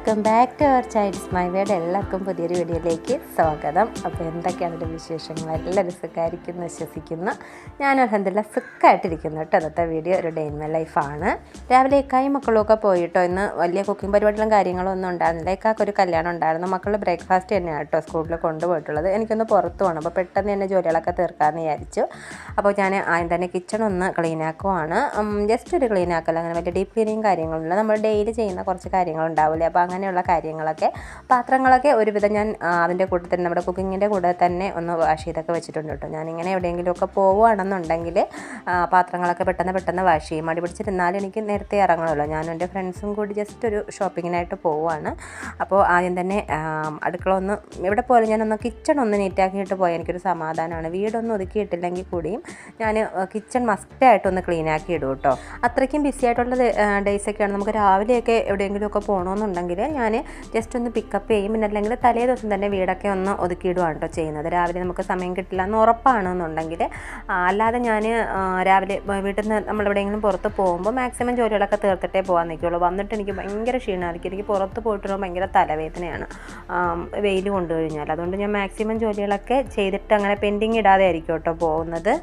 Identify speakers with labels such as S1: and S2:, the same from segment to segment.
S1: Welcome back to our child's my word. എല്ലാവർക്കും പുതിയൊരു വീഡിയോയിലേക്ക് സ്വാഗതം. അപ്പോൾ എന്തൊക്കെയാണ് എൻ്റെ വിശേഷങ്ങൾ? എല്ലാവരും സുഖമായിരിക്കുന്നു വിശ്വസിക്കുന്നു. ഞാൻ അൽഹംദുലില്ലാ സുഖമായിട്ടിരിക്കുന്നു കേട്ടോ. ഇന്നത്തെ വീഡിയോ ഒരു ഡേ ഇൻ മൈ ലൈഫാണ്. രാവിലെ ഇക്കായും മക്കളുമൊക്കെ പോയിട്ടോ. ഇന്ന് വലിയ കുക്കിംഗ് പരിപാടികളും കാര്യങ്ങളും ഒന്നും ഉണ്ടായിരുന്നില്ല. ഇക്കാക്കൊരു കല്യാണം ഉണ്ടായിരുന്നു. മക്കൾ ബ്രേക്ക്ഫാസ്റ്റ് തന്നെയാണ് കേട്ടോ സ്കൂളിൽ കൊണ്ടുപോയിട്ടുള്ളത്. എനിക്കൊന്ന് പുറത്ത് പോകണം. അപ്പോൾ പെട്ടെന്ന് തന്നെ ജോലികളൊക്കെ തീർക്കാമെന്ന് വിചാരിച്ചു. അപ്പോൾ ഞാൻ ആദ്യം തന്നെ കിച്ചൺ ഒന്ന് ക്ലീൻ ആക്കുവാണ്. ജസ്റ്റ് ഒരു ക്ലീൻ ആക്കല്ല, അങ്ങനെ വലിയ ഡീപ്പ് ക്ലീനിങ് കാര്യങ്ങളില്ല. നമ്മൾ ഡെയിലി ചെയ്യുന്ന കുറച്ച് കാര്യങ്ങളുണ്ടാവില്ലേ, അപ്പോൾ അങ്ങനെയുള്ള കാര്യങ്ങളൊക്കെ, പാത്രങ്ങളൊക്കെ ഒരുവിധം ഞാൻ അതിൻ്റെ കൂട്ടത്തിൽ നമ്മുടെ കുക്കിങ്ങിൻ്റെ കൂടെ തന്നെ ഒന്ന് വാഷ് ചെയ്തൊക്കെ വെച്ചിട്ടുണ്ട് കേട്ടോ. ഞാനിങ്ങനെ എവിടെയെങ്കിലുമൊക്കെ പോവുകയാണെന്നുണ്ടെങ്കിൽ പാത്രങ്ങളൊക്കെ പെട്ടെന്ന് വാഷ് ചെയ്യും. മടി പിടിച്ചിരുന്നാലും എനിക്ക് നേരത്തെ ഇറങ്ങണമല്ലോ. ഞാനും എൻ്റെ ഫ്രണ്ട്സും കൂടി ജസ്റ്റ് ഒരു ഷോപ്പിങ്ങിനായിട്ട് പോവുകയാണ്. അപ്പോൾ ആദ്യം തന്നെ അടുക്കള ഒന്ന് എവിടെ പോലും ഞാനൊന്ന് കിച്ചൺ ഒന്ന് നീറ്റാക്കിയിട്ട് പോയാൽ എനിക്കൊരു സമാധാനമാണ്. വീടൊന്നും ഒതുക്കിയിട്ടില്ലെങ്കിൽ കൂടിയും ഞാൻ കിച്ചൺ മസ്റ്റായിട്ടൊന്ന് ക്ലീൻ ആക്കി ഇടും കേട്ടോ. അത്രയ്ക്കും ബിസി ആയിട്ടുള്ള ഡേയ്സൊക്കെയാണ്. നമുക്ക് രാവിലെയൊക്കെ എവിടെയെങ്കിലുമൊക്കെ പോകണമെന്നുണ്ടെങ്കിൽ ഞാൻ ജസ്റ്റ് ഒന്ന് പിക്കപ്പ് ചെയ്യും. പിന്നെ അല്ലെങ്കിൽ തലേ ദിവസം തന്നെ വീടൊക്കെ ഒന്ന് ഒതുക്കിയിടുകയാണ് കേട്ടോ ചെയ്യുന്നത്. രാവിലെ നമുക്ക് സമയം കിട്ടില്ല എന്ന് ഉറപ്പാണെന്നുണ്ടെങ്കിൽ. അല്ലാതെ ഞാൻ രാവിലെ വീട്ടിൽ നിന്ന് നമ്മളെവിടെയെങ്കിലും പുറത്ത് പോകുമ്പോൾ മാക്സിമം ജോലികളൊക്കെ തീർത്തിട്ടേ പോകാൻ നിൽക്കുകയുള്ളൂ. വന്നിട്ട് എനിക്ക് ഭയങ്കര ക്ഷീണമായിരിക്കും. എനിക്ക് പുറത്ത് പോയിട്ടുള്ള ഭയങ്കര തലവേദനയാണ് വെയിൽ കൊണ്ടുകഴിഞ്ഞാൽ. അതുകൊണ്ട് ഞാൻ മാക്സിമം ജോലികളൊക്കെ ചെയ്തിട്ട് അങ്ങനെ പെൻഡിങ് ഇടാതെ ആയിരിക്കും കേട്ടോ പോകുന്നത്.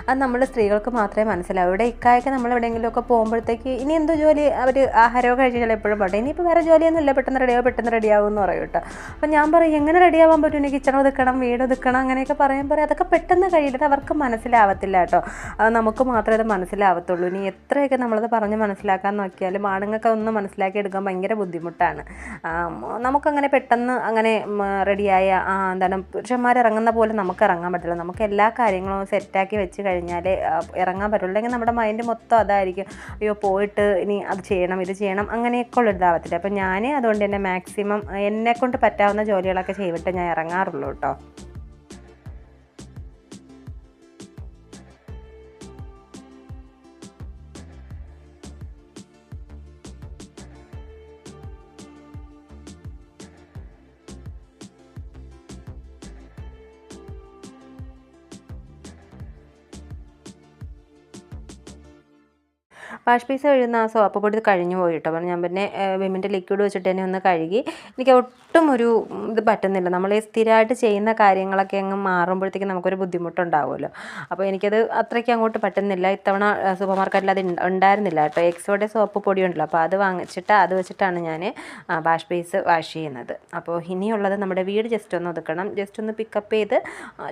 S1: അത് നമ്മൾ സ്ത്രീകൾക്ക് മാത്രമേ മനസ്സിലാവൂ. ഇവിടെ ഇക്കായൊക്കെ നമ്മൾ എവിടെയെങ്കിലുമൊക്കെ പോകുമ്പോഴത്തേക്ക് ഇനി എന്ത് ജോലി അവർ ആഹാരമൊക്കെ കഴിച്ചാൽ എപ്പോഴും പറയും, ഇനിയിപ്പോൾ വേറെ ജോലിയൊന്നുമില്ല, പെട്ടെന്ന് റെഡിയാവും എന്ന് പറയും കേട്ടോ. അപ്പം ഞാൻ പറയും, എങ്ങനെ റെഡിയാവാൻ പറ്റും? ഇനി കിച്ചൺ ഒതുക്കണം, വീട് ഒതുക്കണം, അങ്ങനെയൊക്കെ പറയും. അതൊക്കെ പെട്ടെന്ന് കഴിയില്ല. അവർക്ക് മനസ്സിലാവത്തില്ല കേട്ടോ. അത് നമുക്ക് മാത്രമേ അത് മനസ്സിലാവത്തുള്ളൂ. ഇനി എത്രയൊക്കെ നമ്മളത് പറഞ്ഞ് മനസ്സിലാക്കാൻ നോക്കിയാലും ആണുങ്ങൾക്ക് ഒന്നും മനസ്സിലാക്കി എടുക്കാൻ ഭയങ്കര ബുദ്ധിമുട്ടാണ്. നമുക്കങ്ങനെ പെട്ടെന്ന് അങ്ങനെ റെഡിയായ പുരുഷന്മാർ ഇറങ്ങുന്ന പോലെ നമുക്ക് ഇറങ്ങാൻ പറ്റില്ല. നമുക്ക് എല്ലാ കാര്യങ്ങളും സെറ്റാക്കി വെച്ച് കഴിഞ്ഞാൽ ഇറങ്ങാൻ പറ്റുള്ളൂ. അല്ലെങ്കിൽ നമ്മുടെ മൈൻഡ് മൊത്തം അതായിരിക്കും, അയ്യോ പോയിട്ട് ഇനി അത് ചെയ്യണം ഇത് ചെയ്യണം അങ്ങനെയൊക്കെ ഉള്ള ഇതാവത്തില്ല. അപ്പം ഞാൻ അതുകൊണ്ട് തന്നെ മാക്സിമം എന്നെക്കൊണ്ട് പറ്റാവുന്ന ജോലികളൊക്കെ ചെയ്തിട്ട് ഞാൻ ഇറങ്ങാറുള്ളൂ കേട്ടോ. വാഷ് പീസ് കഴുകുന്ന ആ സോപ്പ് പൊടി കഴിഞ്ഞു പോയിട്ടോ. അപ്പോൾ ഞാൻ പിന്നെ വിമിൻ്റെ ലിക്വിഡ് വെച്ചിട്ട് തന്നെ ഒന്ന് കഴുകി. എനിക്ക് ഒട്ടും ഒരു ഇത് പറ്റുന്നില്ല. നമ്മൾ ഈ സ്ഥിരമായിട്ട് ചെയ്യുന്ന കാര്യങ്ങളൊക്കെ അങ്ങ് മാറുമ്പോഴത്തേക്കും നമുക്കൊരു ബുദ്ധിമുട്ടുണ്ടാവുമല്ലോ. അപ്പോൾ എനിക്കത് അത്രയ്ക്ക് അങ്ങോട്ട് പറ്റുന്നില്ല. ഇത്തവണ സൂപ്പർ മാർക്കറ്റിൽ അത് ഉണ്ടായിരുന്നില്ല കേട്ടോ. എക്സോയുടെ സോപ്പ് പൊടി ഉണ്ടല്ലോ, അപ്പോൾ അത് വാങ്ങിച്ചിട്ട് അത് വെച്ചിട്ടാണ് ഞാൻ വാഷ് പീസ് വാഷ് ചെയ്യുന്നത്. അപ്പോൾ ഇനിയുള്ളത് നമ്മുടെ വീട് ജസ്റ്റ് ഒന്ന് ഒതുക്കണം. ജസ്റ്റ് ഒന്ന് പിക്കപ്പ് ചെയ്ത്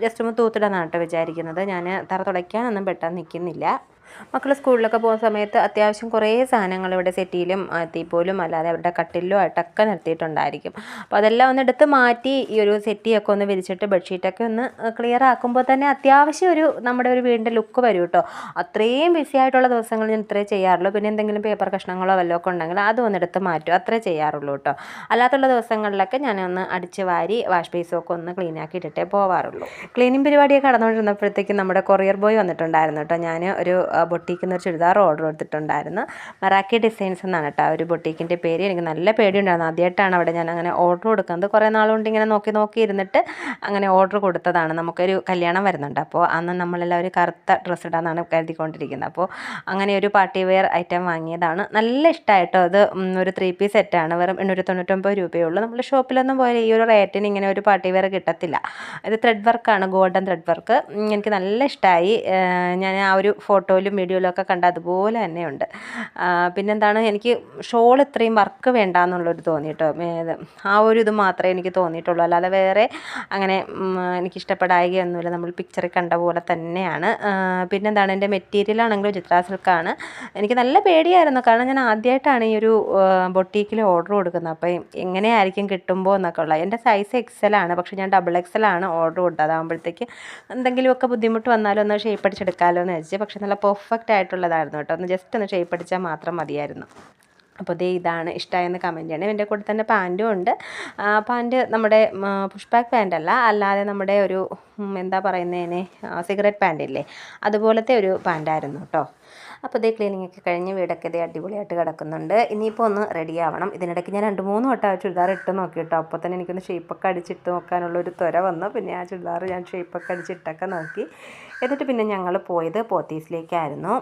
S1: ജസ്റ്റ് ഒന്ന് തൂത്തിടാനാണ് കേട്ടോ വിചാരിക്കുന്നത്. ഞാൻ തറ തുടയ്ക്കാനൊന്നും പെട്ടെന്ന് നിൽക്കുന്നില്ല. മക്കൾ സ്കൂളിലൊക്കെ പോകുന്ന സമയത്ത് അത്യാവശ്യം കുറേ സാധനങ്ങൾ ഇവിടെ സെറ്റിയിലും തീപ്പോലും അല്ലാതെ അവരുടെ കട്ടിലും ആയിട്ടൊക്കെ നിർത്തിയിട്ടുണ്ടായിരിക്കും. അപ്പോൾ അതെല്ലാം ഒന്ന് എടുത്ത് മാറ്റി ഈ ഒരു സെറ്റിയൊക്കെ ഒന്ന് വിരിച്ചിട്ട് ബെഡ്ഷീറ്റൊക്കെ ഒന്ന് ക്ലിയർ ആക്കുമ്പോൾ തന്നെ അത്യാവശ്യം ഒരു നമ്മുടെ ഒരു വീടിൻ്റെ ലുക്ക് വരും കേട്ടോ. അത്രയും ബിസി ആയിട്ടുള്ള ദിവസങ്ങൾ ഞാൻ ഇത്രേ ചെയ്യാറുള്ളൂ. പിന്നെ എന്തെങ്കിലും പേപ്പർ കഷ്ണങ്ങളോ വല്ലതും ഒക്കെ ഉണ്ടെങ്കിൽ അതും ഒന്ന് എടുത്ത് മാറ്റും, അത്രേ ചെയ്യാറുള്ളൂ കേട്ടോ. അല്ലാത്തുള്ള ദിവസങ്ങളിലൊക്കെ ഞാനൊന്ന് അടിച്ച് വാരി വാഷ് ബേസുമൊക്കെ ഒന്ന് ക്ലീൻ ആക്കി ഇട്ടിട്ടേ പോവാറുള്ളൂ. ക്ലീനിങ് പരിപാടിയൊക്കെ കടന്നുകൊണ്ടിരുന്നപ്പോഴത്തേക്കും നമ്മുടെ കൊറിയർ ബോയ് വന്നിട്ടുണ്ടായിരുന്നു കേട്ടോ. ഞാൻ ഒരു ബൊട്ടീക്കിൽ ഒരു ചുരിദാർ ഓർഡർ കൊടുത്തിട്ടുണ്ടായിരുന്നു. മെറാക്കി ഡിസൈൻസ് എന്നാണ് കേട്ടോ ഒരു ബൊട്ടീക്കിൻ്റെ പേര്. എനിക്ക് നല്ല പേടിയുണ്ടായിരുന്നു. ആദ്യമായിട്ടാണ് അവിടെ ഞാൻ അങ്ങനെ ഓർഡർ കൊടുക്കുന്നത്. കുറേ നാളുകൊണ്ട് ഇങ്ങനെ നോക്കി ഇരുന്നിട്ട് അങ്ങനെ ഓർഡർ കൊടുത്തതാണ്. നമുക്കൊരു കല്യാണം വരുന്നുണ്ട്. അപ്പോൾ അന്ന് നമ്മളെല്ലാവരും കറുത്ത ഡ്രസ്സ് ഇടാന്നാണ് കരുതിക്കൊണ്ടിരിക്കുന്നത്. അപ്പോൾ അങ്ങനെ ഒരു പാർട്ടി വെയർ ഐറ്റം വാങ്ങിയതാണ്. നല്ല ഇഷ്ടമായിട്ടോ. അത് ഒരു 3 പീസ് സെറ്റാണ്. വെറും 899 രൂപയേ ഉള്ളൂ. നമ്മൾ ഷോപ്പിലൊന്നും പോയാൽ ഈ ഒരു റേറ്റിന് ഇങ്ങനെ ഒരു പാർട്ടി വെയർ കിട്ടത്തില്ല. ഇത് ത്രെഡ് വർക്കാണ്, ഗോൾഡൻ ത്രെഡ് വർക്ക്. എനിക്ക് നല്ല ഇഷ്ടമായി. ഞാൻ ആ ഒരു ഫോട്ടോയിലും വീഡിയോയിലൊക്കെ കണ്ട അതുപോലെ തന്നെയുണ്ട്. പിന്നെന്താണ്, എനിക്ക് ഷോൾ ഇത്രയും വർക്ക് വേണ്ട എന്നുള്ളൊരു തോന്നി കേട്ടോ. ആ ഒരു ഇത് മാത്രമേ എനിക്ക് തോന്നിയിട്ടുള്ളൂ. അല്ലാതെ വേറെ അങ്ങനെ എനിക്കിഷ്ടപ്പെടായികയൊന്നുമില്ല. നമ്മൾ പിക്ചറിൽ കണ്ട പോലെ തന്നെയാണ്. പിന്നെന്താണ്, എൻ്റെ മെറ്റീരിയൽ ആണെങ്കിലും ചിത്രാ സിൽക്കാണ്. എനിക്ക് നല്ല പേടിയായിരുന്നു. കാരണം ഞാൻ ആദ്യമായിട്ടാണ് ഈ ഒരു ബൊട്ടീക്കിൽ ഓർഡർ കൊടുക്കുന്നത്. അപ്പോൾ എങ്ങനെയായിരിക്കും കിട്ടുമ്പോൾ എന്നൊക്കെ ഉള്ള. എൻ്റെ സൈസ് XL ആണ്, പക്ഷേ ഞാൻ XXL ആണ് ഓർഡർ കൊടുത്തത്. അതാകുമ്പോഴത്തേക്ക് എന്തെങ്കിലുമൊക്കെ ബുദ്ധിമുട്ട് വന്നാലും ഒന്ന് ഷേപ്പ് അടിച്ചെടുക്കാമല്ലോ എന്ന് വെച്ച്. പക്ഷേ നല്ല പെർഫെക്റ്റ് ആയിട്ടുള്ളതായിരുന്നു കേട്ടോ. ഒന്ന് ജസ്റ്റ് ഒന്ന് ഷേപ്പ് അടിച്ചാൽ മാത്രം മതിയായിരുന്നു. അപ്പോൾ ഇതാണ് ഇഷ്ടമായെന്ന് കമൻറ്റ് ചെയ്യണം. എൻ്റെ കൂടെ തന്നെ പാൻറ്റും ഉണ്ട്. പാൻറ്റ് നമ്മുടെ പുഷ് ബാക്ക് പാൻറ്റല്ല, അല്ലാതെ നമ്മുടെ ഒരു എന്താ പറയുന്നതിന് സിഗരറ്റ് പാൻറ്റില്ലേ, അതുപോലത്തെ ഒരു പാൻറ്റായിരുന്നു കേട്ടോ. അപ്പോൾ ഇതേ ക്ലീനിങ്ങൊക്കെ കഴിഞ്ഞ് വീടൊക്കെ ഇതേ അടിപൊളിയായിട്ട് കിടക്കുന്നുണ്ട്. ഇനിയിപ്പോൾ ഒന്ന് റെഡി ആവണം. ഇതിനിടയ്ക്ക് ഞാൻ 2-3 വട്ടം ആ ചുരിദാർ ഇട്ട് നോക്കിയിട്ടോ. അപ്പോൾ തന്നെ എനിക്കൊന്ന് ഷേപ്പൊക്കെ അടിച്ചിട്ട് നോക്കാനുള്ളൊരു ത്വര വന്നു. പിന്നെ ആ ചുരിദാർ ഞാൻ ഷേപ്പൊക്കെ അടിച്ചിട്ടൊക്കെ നോക്കി. എന്നിട്ട് പിന്നെ ഞങ്ങൾ പോയത് പോത്തീസിലേക്കായിരുന്നു.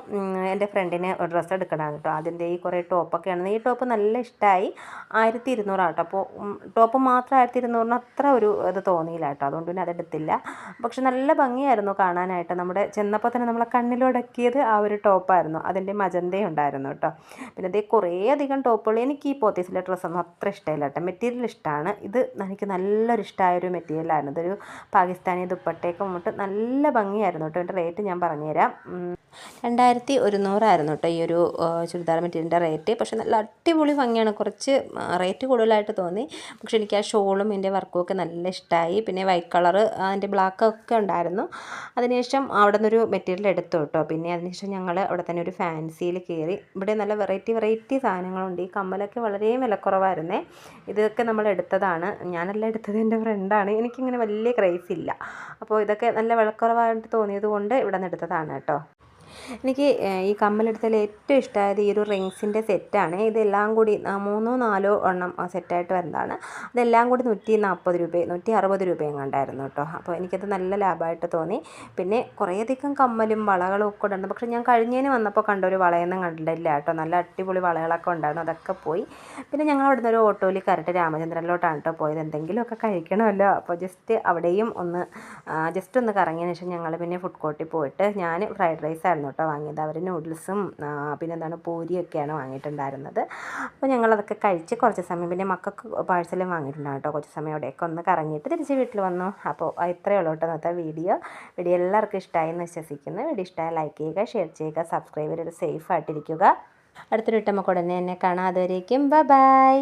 S1: എൻ്റെ ഫ്രണ്ടിന് ഒരു ഡ്രസ്സ് എടുക്കണമാണ് കേട്ടോ. അതിൻ്റെ ഈ കുറേ ടോപ്പൊക്കെയാണ്. ഈ ടോപ്പ് നല്ല ഇഷ്ടമായി. 1200 ആട്ടോ. അപ്പോൾ ടോപ്പ് മാത്രം 1200 അത്ര ഒരു ഇത് തോന്നിയില്ല കേട്ടോ. അതുകൊണ്ട് പിന്നെ അതെടുത്തില്ല. പക്ഷെ നല്ല ഭംഗിയായിരുന്നു കാണാനായിട്ട്. നമ്മുടെ ചെന്നപ്പോൾ തന്നെ നമ്മളെ കണ്ണിലുടക്കിയത് ആ ഒരു ടോപ്പായിരുന്നു. അതിൻ്റെ മജന്തയും ഉണ്ടായിരുന്നു കേട്ടോ. പിന്നെ അതേ കുറേ അധികം ടോപ്പുകൾ. എനിക്ക് ഈ പോത്തീസിലെ ഡ്രസ്സൊന്നും അത്ര ഇഷ്ടമില്ല കേട്ടോ. മെറ്റീരിയൽ ഇഷ്ടമാണ്. ഇത് എനിക്ക് നല്ലൊരു ഇഷ്ടമായൊരു മെറ്റീരിയലായിരുന്നു. ഇതൊരു പാകിസ്ഥാനി ദുപ്പട്ടയൊക്കെ വന്നിട്ട് നല്ല ഭംഗിയായിരുന്നു കേട്ടോ. എൻ്റെ റേറ്റ് ഞാൻ പറഞ്ഞുതരാം. 2100 ആയിരുന്നു കേട്ടോ ഈ ഒരു ചുരിദാർ മെറ്റീരിയലിൻ്റെ റേറ്റ്. പക്ഷെ നല്ല അടിപൊളി ഭംഗിയാണ്. കുറച്ച് റേറ്റ് കൂടുതലായിട്ട് തോന്നി. പക്ഷെ എനിക്ക് ആ ഷോളും ഇതിൻ്റെ വർക്കും ഒക്കെ നല്ല ഇഷ്ടമായി. പിന്നെ വൈറ്റ് കളർ അതിൻ്റെ ബ്ലാക്ക് ഒക്കെ ഉണ്ടായിരുന്നു. അതിനുശേഷം അവിടെ നിന്നൊരു മെറ്റീരിയൽ എടുത്തു കേട്ടോ. പിന്നെ അതിനുശേഷം ഞങ്ങൾ അവിടെ തന്നെ ഒരു ഫാൻസിയിൽ കയറി. ഇവിടെ നല്ല വെറൈറ്റി സാധനങ്ങളുണ്ട്. ഈ കമ്മലൊക്കെ വളരെ വിലക്കുറവായിരുന്നേ. ഇതൊക്കെ നമ്മൾ എടുത്തതാണ്. ഞാനല്ല എടുത്തത്, എൻ്റെ ഫ്രണ്ടാണ്. എനിക്കിങ്ങനെ വലിയ ക്രൈസ് ഇല്ല. അപ്പോൾ ഇതൊക്കെ നല്ല വിലക്കുറവായിട്ട് തോന്നിയത് കൊണ്ട് ഇവിടെ നിന്ന് എടുത്തതാണ് കേട്ടോ. എനിക്ക് ഈ കമ്മലെടുത്തതിൽ ഏറ്റവും ഇഷ്ടമായത് ഈ ഒരു റിങ്സിൻ്റെ സെറ്റാണ്. ഇതെല്ലാം കൂടി 3-4 എണ്ണം സെറ്റായിട്ട് വരുന്നതാണ്. അതെല്ലാം കൂടി 140 രൂപ 160 രൂപയും കണ്ടായിരുന്നു കേട്ടോ. അപ്പോൾ എനിക്കത് നല്ല ലാഭമായിട്ട് തോന്നി. പിന്നെ കുറേയധികം കമ്മലും വളകളും ഒക്കെ ഉണ്ടായിരുന്നു. പക്ഷേ ഞാൻ കഴിഞ്ഞതിന് വന്നപ്പോൾ കണ്ട ഒരു വളയൊന്നും കണ്ടില്ല കേട്ടോ. നല്ല അടിപൊളി വളകളൊക്കെ ഉണ്ടായിരുന്നു. അതൊക്കെ പോയി. പിന്നെ ഞങ്ങൾ അവിടെ നിന്ന് ഒരു ഓട്ടോയിൽ കയറിയിട്ട് രാമചന്ദ്രനിലോട്ടാണ് കേട്ടോ പോയത്. എന്തെങ്കിലുമൊക്കെ കഴിക്കണമല്ലോ. അപ്പോൾ അവിടെയും ജസ്റ്റ് ഒന്ന് കറങ്ങിയതിന് ശേഷം ഞങ്ങൾ പിന്നെ ഫുഡ് കോർട്ടിൽ പോയിട്ട് ഞാൻ ഫ്രൈഡ് റൈസ് ആയിരുന്നു കേട്ടോ വാങ്ങിയത്. അവർ നൂഡിൽസും പിന്നെന്താണ് പൂരിയൊക്കെയാണ് വാങ്ങിയിട്ടുണ്ടായിരുന്നത്. അപ്പോൾ ഞങ്ങളതൊക്കെ കഴിച്ച് കുറച്ച് സമയം പിന്നെ മക്കൾക്ക് പാഴ്സലും വാങ്ങിയിട്ടുണ്ടാകും കേട്ടോ. കുറച്ച് സമയം അവിടെയൊക്കെ ഒന്ന് കറങ്ങിയിട്ട് തിരിച്ച് വീട്ടിൽ വന്നു. അപ്പോൾ ഇത്രയേ ഉള്ളൂ കേട്ടോ ഇന്നത്തെ വീഡിയോ എല്ലാവർക്കും ഇഷ്ടമായി എന്ന് വിശ്വസിക്കുന്നു. വീഡിയോ ഇഷ്ടമായി ലൈക്ക് ചെയ്യുക, ഷെയർ ചെയ്യുക, സബ്സ്ക്രൈബ് ചെയ്ത് സേഫ് ആയിട്ടിരിക്കുക. അടുത്തൊരു ഇട്ടമ്മക്ക് ഉടനെ എന്നെ കാണാം. അതുവരേക്കും ബൈ.